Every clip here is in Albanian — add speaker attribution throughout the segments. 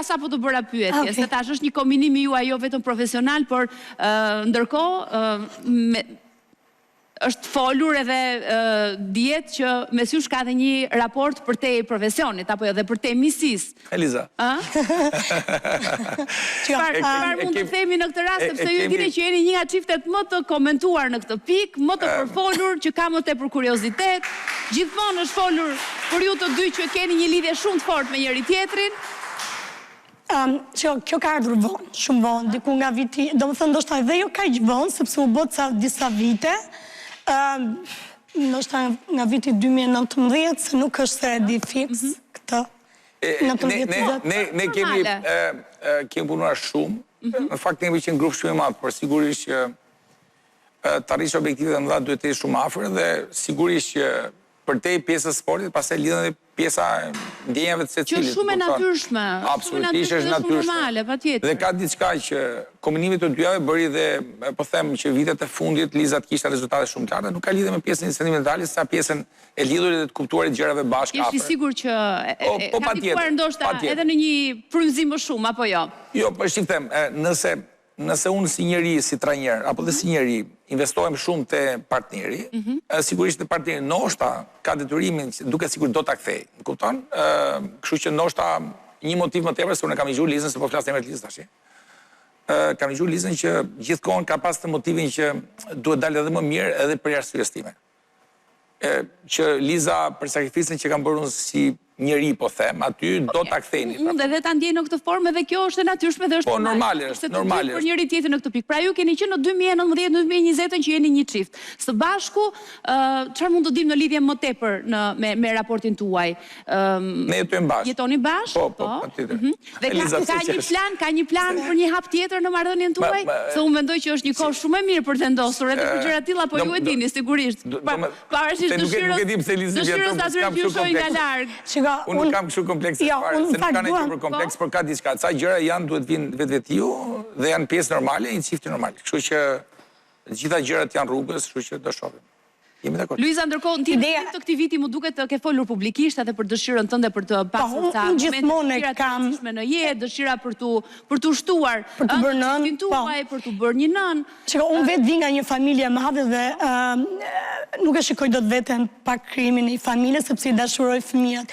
Speaker 1: sapo të bëra pyetje, se tash është një kombinim juaj jo vetëm profesional, por ndërkohë është folur edhe djetë që me sysh ka dhe një raport për te profesionit, apo jo dhe për te misis.
Speaker 2: Eliza.
Speaker 1: Çfarë mund të themi në këtë rast, sepse ju dini që jeni një nga çiftet më të komentuar në këtë pikë, më të përfolur, që ka më tepër kuriozitet. Gjithmonë është folur për ju të dy që keni një lidhje shumë të fortë me njëri tjetrin.
Speaker 3: Kjo ka ardhur vonë, shumë vonë, diku nga viti, do më thënë ndoshta edhe jo kaq vonë, sepse u bë ca disa vite. Ndoshta nga viti 2019, se nuk është se e di fix këtë.
Speaker 2: Ne kemi punuar shumë, në fakt kemi qenë grup shumë i madh, por sigurisht që të arrish objektivet e mëdha duhet të jesh shumë afër dhe sigurisht që përtej pjesës sportit, pastaj lidhen dhe pjesa ndjenjave të secilit.
Speaker 1: Që shumë e natyrshme.
Speaker 2: Absolutisht është natyrshme. Dhe ka diçka që kombinimi të dyjave bëri dhe po them që vitet e fundit Liza të kishte rezultate shumë të larta, nuk ka lidhje me pjesën sentimentale, sa pjesën e lidhurit dhe të kuptuarit gjërave bashkë afër.
Speaker 1: Jesh i sigurt që ka fituar ndoshta edhe në një frymëzim më shumë apo jo?
Speaker 2: Jo, po shif them, nëse unë si njeri, si trajner, apo dhe si njeri, investojmë shumë të partneri, sigurisht të partneri ndoshta ka detyrimin, duke sigur do të kthej, në kupton? Kështu që ndoshta një motiv më tepër, se unë kam i gjuhë Lizën, se po flasë emër të Lizën tash. Kam i gjuhë Lizën që gjithkohën ka pas të motivin që duhet dalë edhe më mirë edhe për arsyes time. Që Liza për sakrificën që kam bërë unë si njëri, po them, aty do ta ktheni.
Speaker 1: Mund edhe ta ndjej në këtë formë dhe kjo është e natyrshme dhe është
Speaker 2: po normale është, normale
Speaker 1: është. Për njëri tjetrin në këtë pikë. Pra ju keni qenë në 2019-2020 që jeni një çift. Së bashku, çfarë mund të dim në lidhje më tepër me raportin tuaj?
Speaker 2: Ne jetojmë bashkë.
Speaker 1: Jetoni bashkë?
Speaker 2: Po, patjetër.
Speaker 1: Dhe ka një plan për një hap tjetër në marrëdhënien tuaj? Se unë mendoj që është një kohë shumë e mirë për të vendosur edhe për gjëra të tilla, po ju e dini sigurisht. Pavarësisht dëshirës atyre që ju shohin nga larg.
Speaker 2: Unë nuk kam kështu kompleks e fare, se nuk ka në që për kompleks, por ka diçka. Ca gjëra janë duhet vinë vetë-vetiu dhe janë pjesë normale, një çifti normal. Kështu që gjitha gjërat janë rrugës, kështu që do shohim. Jemi dakord.
Speaker 1: Luiza, ndërkohë, ti në të këtij viti mu duket të ke folur publikisht edhe për dëshirën tënde për të pasur ca
Speaker 3: momente
Speaker 1: në jetë, dëshira për tu shtuar,
Speaker 3: për të bërë nën,
Speaker 1: për të bërë një nën.
Speaker 3: Çka unë vetë vi nga një familje e madhe dhe nuk e shikoj dot veten pa krimin e familjes sepse i dashuroj fëmijët.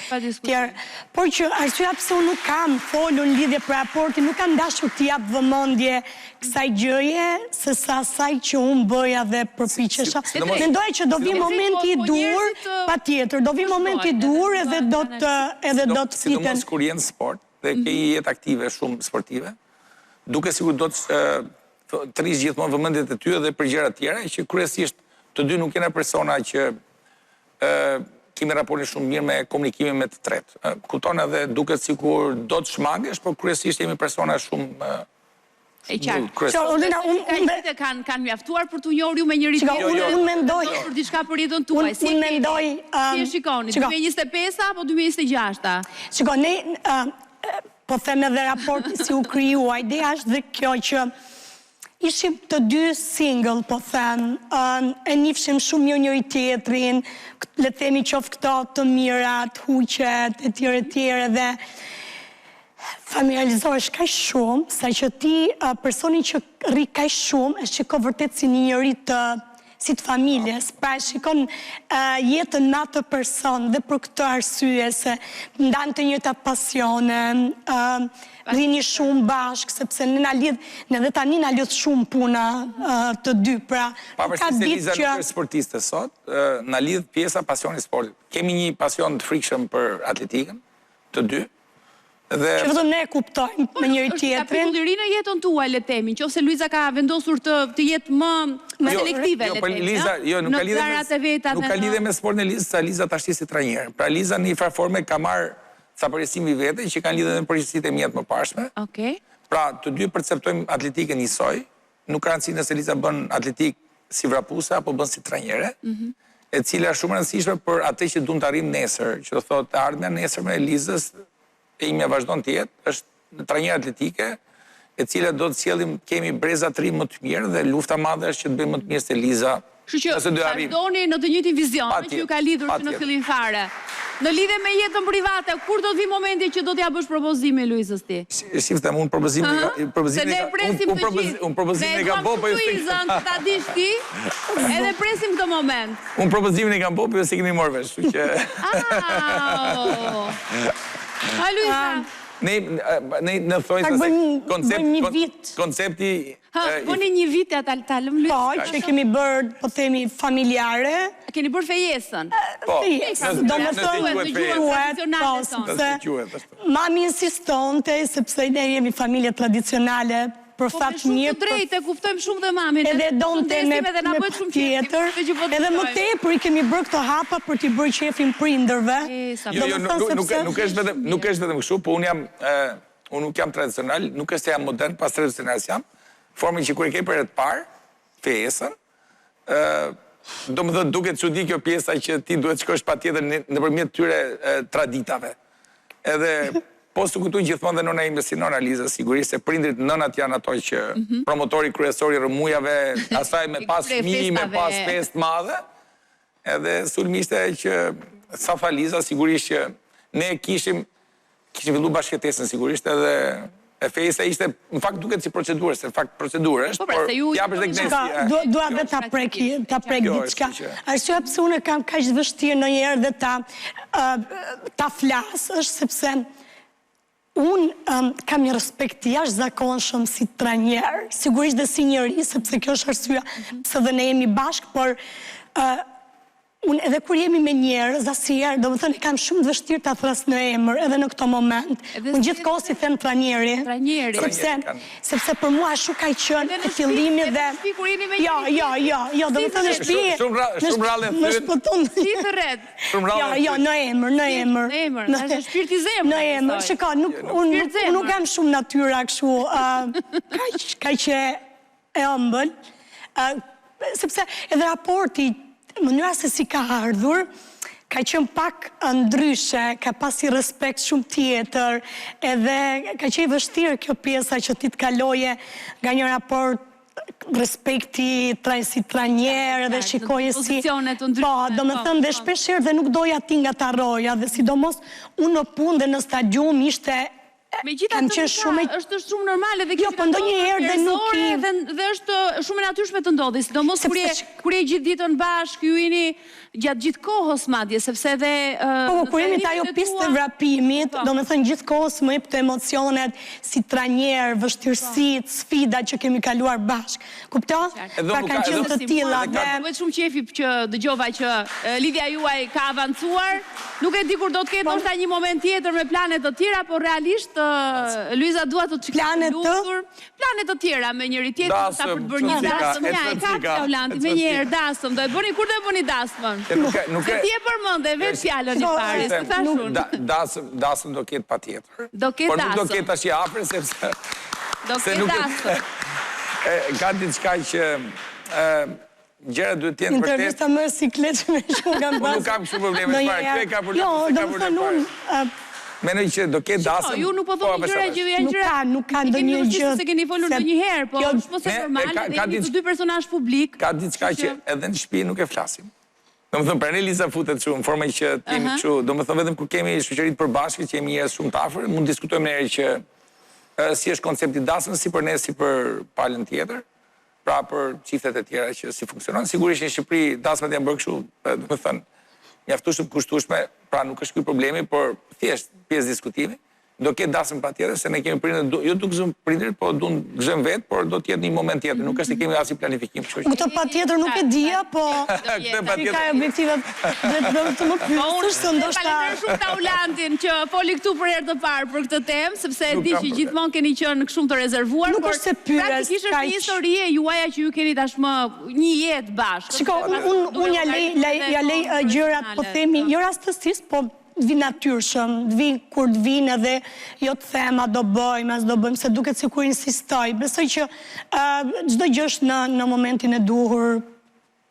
Speaker 3: Por që arsyeja pse unë nuk kam folur në lidhje për raportin, nuk kam dashur të jap vëmendje kësaj gjëje sesa asaj që unë bëja dhe përpiqesha. Mendoj që do vi momenti i dur, patjetër, do vi momenti i dur edhe do të fiten.
Speaker 2: Sidomos kur jenë sport dhe ke një jetë aktive shumë sportive, duke sigur do të rish gjithmonë vëmendjet e ty edhe për gjëra tjera, që kryesisht të dy nuk jena persona që kemi raportin shumë mirë me komunikimin me të tretë. Kupton edhe duket sikur do të shmangesh, por kryesisht jemi persona shumë
Speaker 1: e qartë. Kanë mjaftuar për t'u njohur ju me njëri tjetrin.
Speaker 3: Unë mendoj
Speaker 1: për diçka për jetën tuaj.
Speaker 3: Unë mendoj
Speaker 1: si e shikoni, 2025 apo 2026?
Speaker 3: Shiko, ne po them edhe raporti si u krijuar, ideja është dhe kjo që ishim të dy single, po them, e njifshim shumë mirë njëri tjetrin, le të themi qoftë këto të mirat, huqet, e tjere dhe familiarizohesh kaq shumë, sa që ti personi që rri kaq shumë, e shiko vërtet si një njeri si të familjes, pra e shikon jetën në atë person dhe për këtë arsye se ndanë të njëjta pasione, rini shumë bashkë, sepse ne dhe tani na lidh shumë puna të dy, pra
Speaker 2: pavarësisht se Liza nuk është sportiste sot, na lidh pjesa pasioni sportit. Kemi një pasion të frikshëm për atletikën, të dy.
Speaker 3: Që vetëm ne e kuptojmë me njëri tjetrin.
Speaker 1: Ka pikulliri në jetën tuaj, le temi, qofse Luiza ka vendosur të jetë më selektive, le temi.
Speaker 2: Jo, nuk ka lidhje me sportin e Lizës, sa Liza tash si trajner. Pra Liza në një farë forme ka marrë ca përgjegjësime vete që kanë lidhje me përgjegjësitë e mia të mëparshme. Pra të dy perceptojmë atletikën njësoj, nuk ka rëndësi nëse Liza bën atletik si vrapuse apo bën si trajnere, e cila është shumë e rëndësishme për atë që duam të arrijmë nesër, që do thotë ardhmja nesërme e Lizës e imja vazhdon të jetë, është trajner atletike, e cila do të sjellim, kemi breza të ri më të mirë dhe lufta madhe është që të bëjmë më të mirë se Liza
Speaker 1: Kështu që vazhdoni në të njëjtin vizion që ju ka lidhur që në fillim fare. Në lidhje me jetën private, kur do të vi momenti që do t'ja bësh propozime Luizës ti?
Speaker 2: Shiftem, unë propozimin e kam bo, po ju
Speaker 1: Luizën, që ta dish ti, edhe presim këtë moment.
Speaker 2: Unë propozimin e kam bo, po ju se kemi morë vesh, që...
Speaker 1: Ha, Luiza?
Speaker 2: Ne në thojnë se koncepti...
Speaker 1: Bëni një vit e ta lëm Luiza?
Speaker 3: Po, që kemi bërë, po themi, familjare.
Speaker 1: Keni bërë fejesën?
Speaker 2: Po,
Speaker 3: do më thënë, mami insistonte, sepse ne jemi familje tradicionale, për fatë mirë.
Speaker 1: Po, me shumë të drejtë, kuptojmë shumë dhe mamin.
Speaker 3: Edhe donte me tjetër, edhe më tepër i kemi bërë këto hapa për t'i bërë qefin prindërve.
Speaker 2: Nuk është vetëm kështu, po unë nuk jam tradicional, nuk është jam modern, pas tradicional jam. Formin që kur e ke për e të parë, fejesën, do më dhe duket që di kjo pjesa që ti duhet shkosh pa tjetër në përmjet tyre traditave. Edhe, po së këtu gjithmonë dhe nëna ime si nëna Liza, sigurisht se prindrit nënat janë ato që promotori kryesori rëmujave, asaj me pas fëmijë, me pas fest madhe, edhe sulmiste që Safa Liza, sigurisht që ne kishim fillu bashkëtesën sigurisht edhe e fejse ishte, në fakt duket si procedurë, se në fakt procedurë është, por japësh dhe gnesi.
Speaker 3: Dua dhe ta prek diçka. Arsyeja pse unë kam kaq vështirë ndonjëherë dhe ta flas, është sepse unë kam një respekt jashtëzakonshëm si trajner, sigurisht dhe si njeri, sepse kjo është arsyeja pse dhe ne jemi bashkë, por unë edhe kur jemi me njerëz, asnjëherë, do më thënë, kam shumë të vështirë ta thras në emër, edhe në këto moment. Unë gjithkohë si them trajneri, sepse për mua ashtu ka qenë e fillimi dhe... Jo, do më thënë në shtëpi...
Speaker 2: Shumë rrallë e
Speaker 3: thyrë.
Speaker 1: Si të rred?
Speaker 3: Jo, në emër.
Speaker 1: Në emër, është shpirti zemër.
Speaker 3: Në emër, shiko, unë nuk kam shumë natyra kështu, ka që e ëmbël, sepse edhe raporti mënyra se si ka ardhur, ka qenë pak ndryshe, ka pasi respekt shumë tjetër, edhe ka qenë vështirë kjo pjesa që ti të kaloje nga një raport respekti si trajner dhe shikoje si... Po, do më thëmë dhe shpesher dhe nuk doja ti nga ta roja, dhe sidomos unë në punë dhe në stadium ishte...
Speaker 1: Me gjitha të është shumë normale dhe
Speaker 3: jo, po ndonjëherë dhe nuk i...
Speaker 1: Dhe është shumë e natyrshme të ndodhi, sidomos kur je gjithë ditën bashkë, ju jeni gjatë gjithë kohës madje, sepse dhe...
Speaker 3: Po, kur jemi të ajo pistë të vrapimit, do me thënë gjithë kohës më jep të emocionet, si trajner, vështirësit, sfida që kemi kaluar bashkë. Kupto? Pra kanë qenë të tilla dhe...
Speaker 1: Duhet shumë qefi që dëgjova që lidhja juaj ka avancuar, nuk e di kur do të ketë ndoshta një moment tjetër me plane të tjera, por realisht Luiza dua të lutur. Planet të tjera me njëri tjetër, sa për të bërë një dasëm, me njëherë dasëm, do e bëni kur do e bëni dasmën? Se ti e përmënde, vetë fjallën një pari, se thashun.
Speaker 2: Dasëm do ketë pa tjetër.
Speaker 1: Do ketë dasëm.
Speaker 2: Por nuk do ketë ashtë i apër, sepse...
Speaker 1: Do ketë dasëm.
Speaker 2: Ka diçka që... Gjera duhet tjenë për tjetë...
Speaker 3: Intervista më sikletë me shumë nga basë.
Speaker 2: Nuk kam shumë probleme të parë, kjo e ka për
Speaker 3: Jo, do më thënë unë...
Speaker 2: Menoj që do ketë dasëm...
Speaker 1: Ju nuk po thonë gjëra që janë gjëra...
Speaker 3: Nuk ka ndë një gjë...
Speaker 1: Se keni folur në një herë, po është mos e normale dhe jemi të dy personazh publik.
Speaker 2: Ka diçka që edhe në shtëpi nuk e flasim. Do më thëmë, për ne Liza futet shumë, në forma që timi që... Do më thëmë, vetëm kur kemi shoqërit përbashkët, që jemi njerëz shumë të afër, mund diskutojmë njerë që si është koncepti dasmës, si për ne, si për palën tjetër, pra për qiftet e tjera që si funksionon. Sigurisht në Shqipëri dasmat janë bërë kështu, do më thënë, mjaftueshëm kushtueshme, pra nuk është ky problemi, por thjesht pjesë diskutimi. Do ketë dasëm pa tjetër, se ne kemi prindër, jo du gëzëm prindër, po du në gëzëm vetë, por do tjetë një moment tjetër, nuk është të kemi asi planifikim.
Speaker 3: Këtë pa tjetër nuk e dhja, po... Këtë ka e objektivat dhe të më pysësh, të ndoshta...
Speaker 1: Falenderoj shumë Taulantin që foli këtu për herë të parë për këtë temë, sepse e di që gjithmonë keni qenë shumë të rezervuar,
Speaker 3: por
Speaker 1: praktikisht është një historie juaja që ju keni tashmë një jetë bashkë.
Speaker 3: Shiko, unë ja lej gjërat, po themi, jo rastësisht, po vi natyrshëm, vi kur të vinë edhe jo të thema do bëjmë, as do bëjmë, se duket si kur insistoj. Besoj që çdo gjë është në momentin e duhur,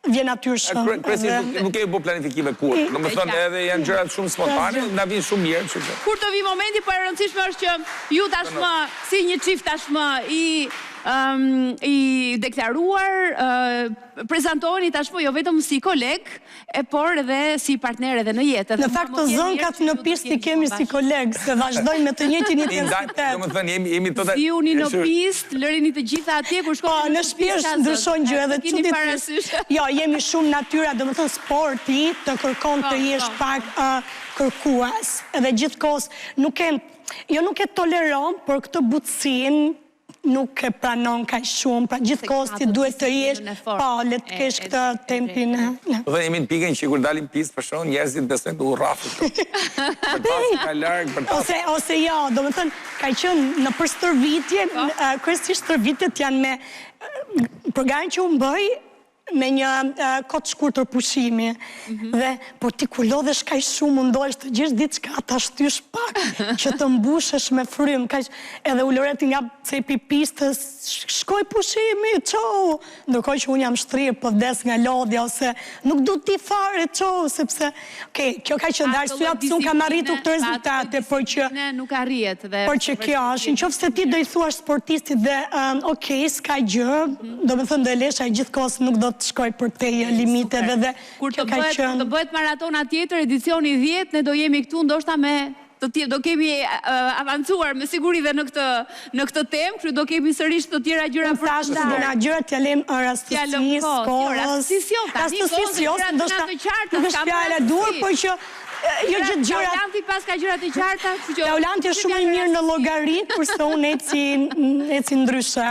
Speaker 3: vjen natyrshëm.
Speaker 2: Kryesisht nuk kemi bërë planifikime kur. Do të thonë edhe janë gjërat shumë spontane, na vijnë shumë mirë,
Speaker 1: kur të vi momenti, po e rëndësishme është që ju tashmë si një çift tashmë i i deklaruar, prezantoheni tashmë jo vetëm si koleg, por edhe si partner edhe në jetë.
Speaker 3: Në fakt të zënkat në pistë i kemi si koleg, se vazhdojmë me të njëjtin intensitet.
Speaker 1: Ziuni në pistë, lërini të gjitha atje kur shkojnë
Speaker 3: në shtëpi është ndryshon gjë edhe çuditërisht. Jo, jemi shumë natyra, domethënë sporti të kërkon të jesh pak kërkues. Edhe gjithkohës nuk e toleron, por këtë butësinë nuk e pranon kaq shumë, pra gjithkohës ti duhet të jesh, le të kesh këtë tempin.
Speaker 2: Dhe jemi në pikën që kur dalim pistë për shkak njerëzit besojnë të urrafë. Për pasë ka larg, për pasë.
Speaker 3: Ose jo, domethënë ka qenë në për stërvitje, kryesisht stërvitjet janë me programin që u bëj me një kohë të shkurtër pushimi. Dhe, por ti kur lodhesh kaq shumë mundohesh të gjesh diçka ta shtysh pak, që të mbushesh me frym, edhe uloret nga cepi pistës, shkoj pushimi, çau. Ndërkohë që unë jam shtrirë, po vdes nga lodhja, ose nuk du ti fare, çau, sepse, kjo ka qenë arsyeja pse unë kam arritur këtë rezultate, por që
Speaker 1: nuk arrihet dhe
Speaker 3: por që kjo është, nëse ti do i thuash sportistit dhe s'ka gjë, domethënë do e lesh ai gjithkohës nuk do të shkoj për te limiteve dhe
Speaker 1: kur të bëhet maratona tjetër, edicioni 10, ne do jemi këtu ndoshta me do kemi avancuar me siguri dhe në këtë temë, kështu do kemi sërish të tjera gjëra për
Speaker 3: të ndarë. Në gjërat t'ja lem rastësisë, kohës, rastësisë, ndoshta nuk është fjala dur, por që jo gjithë gjërat.
Speaker 1: Laulanti pas ka gjërat e qarta.
Speaker 3: Laulanti është shumë i mirë në llogari, kurse unë eci ndryshe.